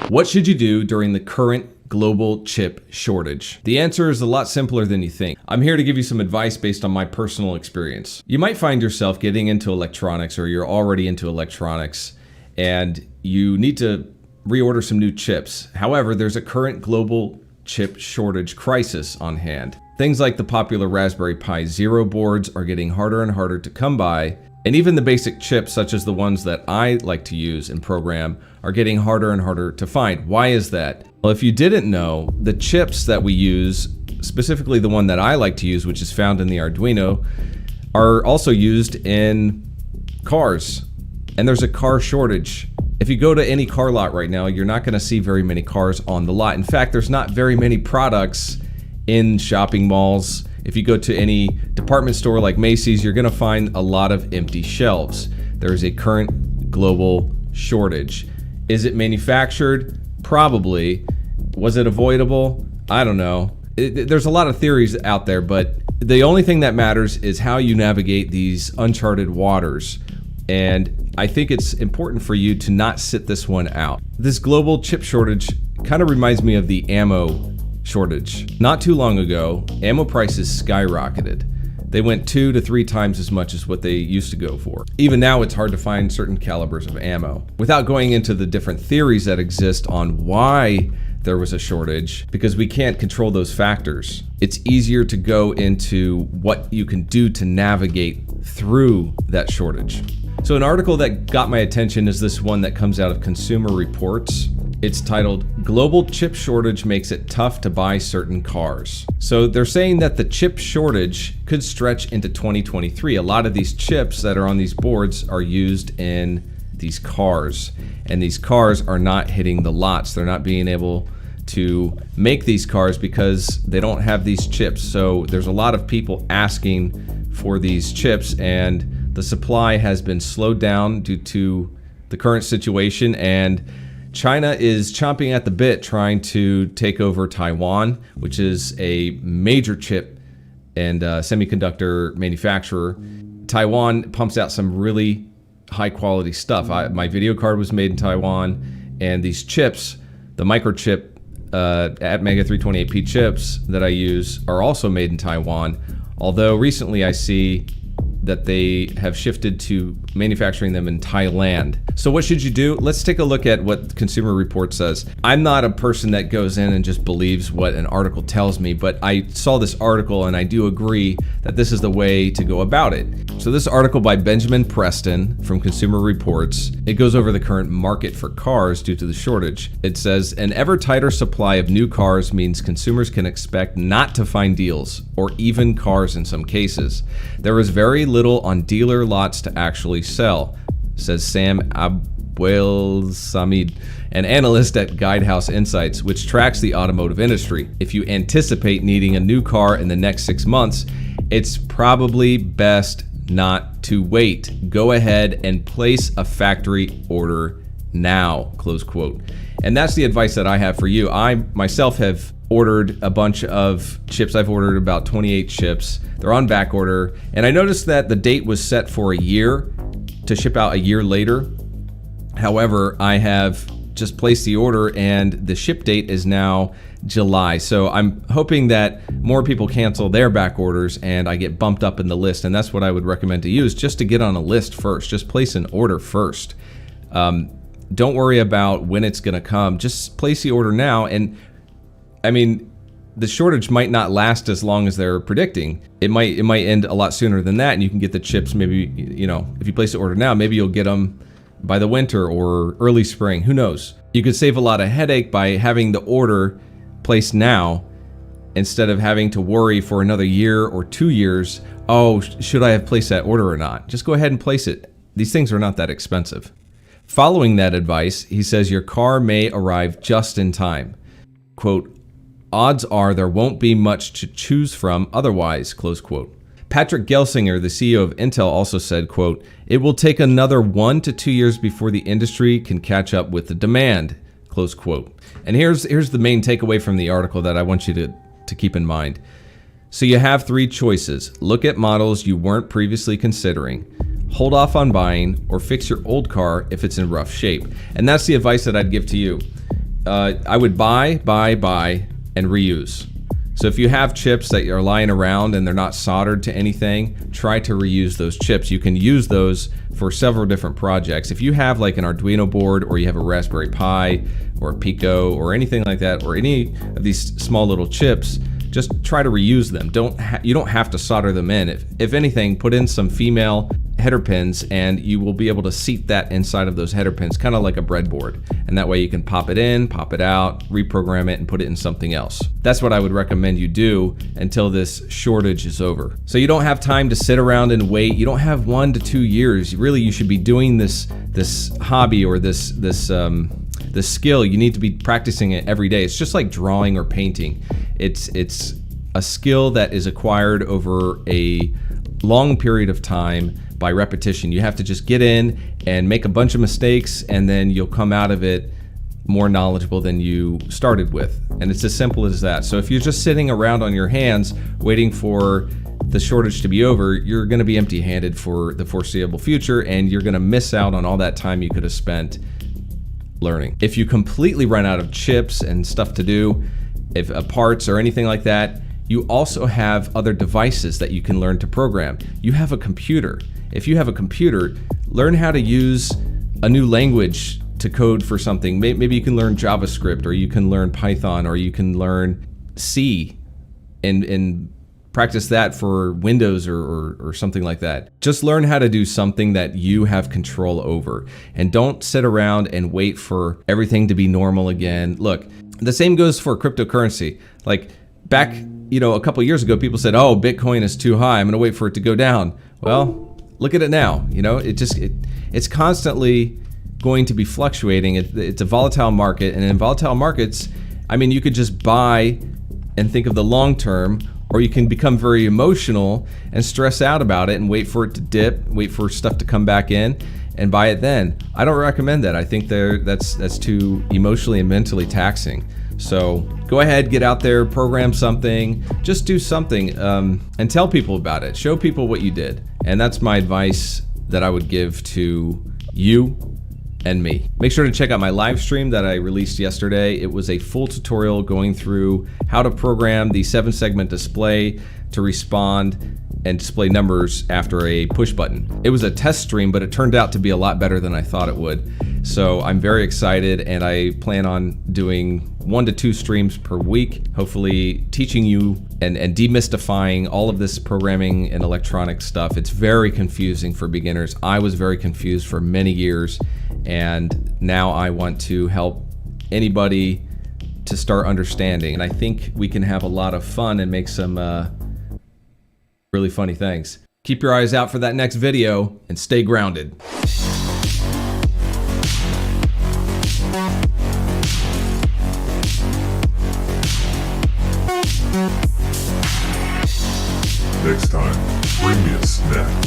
What should you do during the current global chip shortage? The answer is a lot simpler than you think. I'm here to give you some advice based on my personal experience. You might find yourself getting into electronics, or you're already into electronics, and you need to reorder some new chips. However, there's a current global chip shortage crisis on hand. Things like the popular Raspberry Pi Zero boards are getting harder and harder to come by, and even the basic chips, such as the ones that I like to use and program, are getting harder and harder to find. Why is that? Well, if you didn't know, the chips that we use, specifically the one that I like to use, which is found in the Arduino, are also used in cars. And there's a car shortage. If you go to any car lot right now, you're not going to see very many cars on the lot. In fact, there's not very many products in shopping malls. If you go to any department store like Macy's, you're going to find a lot of empty shelves. There is a current global shortage. Is it manufactured? Probably. Was it avoidable? I don't know. There's a lot of theories out there, but the only thing that matters is how you navigate these uncharted waters. And I think it's important for you to not sit this one out. This global chip shortage kind of reminds me of the ammo shortage. Not too long ago, ammo prices skyrocketed. They went 2 to 3 times as much as what they used to go for. Even now, it's hard to find certain calibers of ammo. Without going into the different theories that exist on why there was a shortage, because we can't control those factors, it's easier to go into what you can do to navigate through that shortage. So an article that got my attention is this one that comes out of Consumer Reports. It's titled, "Global Chip Shortage Makes It Tough to Buy Certain Cars." So they're saying that the chip shortage could stretch into 2023. A lot of these chips that are on these boards are used in these cars, and these cars are not hitting the lots. They're not being able to make these cars because they don't have these chips. So there's a lot of people asking for these chips, and the supply has been slowed down due to the current situation, and China is chomping at the bit trying to take over Taiwan, which is a major chip and semiconductor manufacturer. Taiwan pumps out some really high quality stuff. My video card was made in Taiwan, and these chips, the microchip Atmega 328P chips that I use, are also made in Taiwan. Although recently I see that they have shifted to manufacturing them in Thailand. So what should you do? Let's take a look at what Consumer Reports says. I'm not a person that goes in and just believes what an article tells me, but I saw this article and I do agree that this is the way to go about it. So this article by Benjamin Preston from Consumer Reports, it goes over the current market for cars due to the shortage. It says, an ever tighter supply of new cars means consumers can expect not to find deals, or even cars in some cases. There is very little on dealer lots to actually sell, says Sam Abwelsamid, an analyst at Guidehouse Insights, which tracks the automotive industry. If you anticipate needing a new car in the next 6 months, it's probably best not to wait. Go ahead and place a factory order now, close quote. And that's the advice that I have for you. I myself have ordered a bunch of chips. I've ordered about 28 chips. They're on back order. And I noticed that the date was set for a year to ship out a year later. However, I have just placed the order and the ship date is now July. So I'm hoping that more people cancel their back orders and I get bumped up in the list. And that's what I would recommend to you, is just to get on a list first. Just place an order first. Don't worry about when it's going to come. Just place the order now. And I mean, the shortage might not last as long as they're predicting. It might end a lot sooner than that, and you can get the chips maybe, you know, if you place the order now, maybe you'll get them by the winter or early spring. Who knows? You could save a lot of headache by having the order placed now instead of having to worry for another year or 2 years. Oh, should I have placed that order or not? Just go ahead and place it. These things are not that expensive. Following that advice, he says your car may arrive just in time. Quote, odds are there won't be much to choose from otherwise, close quote. Patrick Gelsinger, the CEO of Intel, also said, quote, it will take another 1 to 2 years before the industry can catch up with the demand, close quote. And here's the main takeaway from the article that I want you to keep in mind. So you have 3 choices. Look at models you weren't previously considering, hold off on buying, or fix your old car if it's in rough shape. And that's the advice that I'd give to you. I would buy, and reuse. So if you have chips that are lying around and they're not soldered to anything, try to reuse those chips. You can use those for several different projects. If you have like an Arduino board, or you have a Raspberry Pi or a Pico or anything like that, or any of these small little chips, just try to reuse them. You don't have to solder them in. If anything, put in some female header pins and you will be able to seat that inside of those header pins, kind of like a breadboard. And that way you can pop it in, pop it out, reprogram it, and put it in something else. That's what I would recommend you do until this shortage is over. So you don't have time to sit around and wait. You don't have 1 to 2 years. Really, you should be doing this hobby or this skill. You need to be practicing it every day. It's just like drawing or painting. It's a skill that is acquired over a long period of time by repetition. You have to just get in and make a bunch of mistakes, and then you'll come out of it more knowledgeable than you started with. And it's as simple as that. So if you're just sitting around on your hands waiting for the shortage to be over, you're going to be empty-handed for the foreseeable future, and you're going to miss out on all that time you could have spent learning. If you completely run out of chips and stuff to do, if parts or anything like that, you also have other devices that you can learn to program. You have a computer. If you have a computer, learn how to use a new language to code for something. Maybe you can learn JavaScript, or you can learn Python, or you can learn C and practice that for Windows or something like that. Just learn how to do something that you have control over, and don't sit around and wait for everything to be normal again. Look, the same goes for cryptocurrency. Like back, a couple years ago, people said, "Oh, Bitcoin is too high. I'm going to wait for it to go down." Well, look at it now. It's constantly going to be fluctuating. It's a volatile market, and in volatile markets, you could just buy and think of the long term, or you can become very emotional and stress out about it and wait for it to dip, wait for stuff to come back in, and buy it then. I don't recommend that. I think that's too emotionally and mentally taxing. So go ahead, get out there, program something, just do something, and tell people about it. Show people what you did. And that's my advice that I would give to you and me. Make sure to check out my live stream that I released yesterday. It was a full tutorial going through how to program the 7-segment display to respond and display numbers after a push button. It was a test stream, but it turned out to be a lot better than I thought it would. So I'm very excited, and I plan on doing 1 to 2 streams per week, hopefully teaching you and demystifying all of this programming and electronic stuff. It's very confusing for beginners. I was very confused for many years, and now I want to help anybody to start understanding. And I think we can have a lot of fun and make some really funny things. Keep your eyes out for that next video, and stay grounded. Next time, bring me a snack.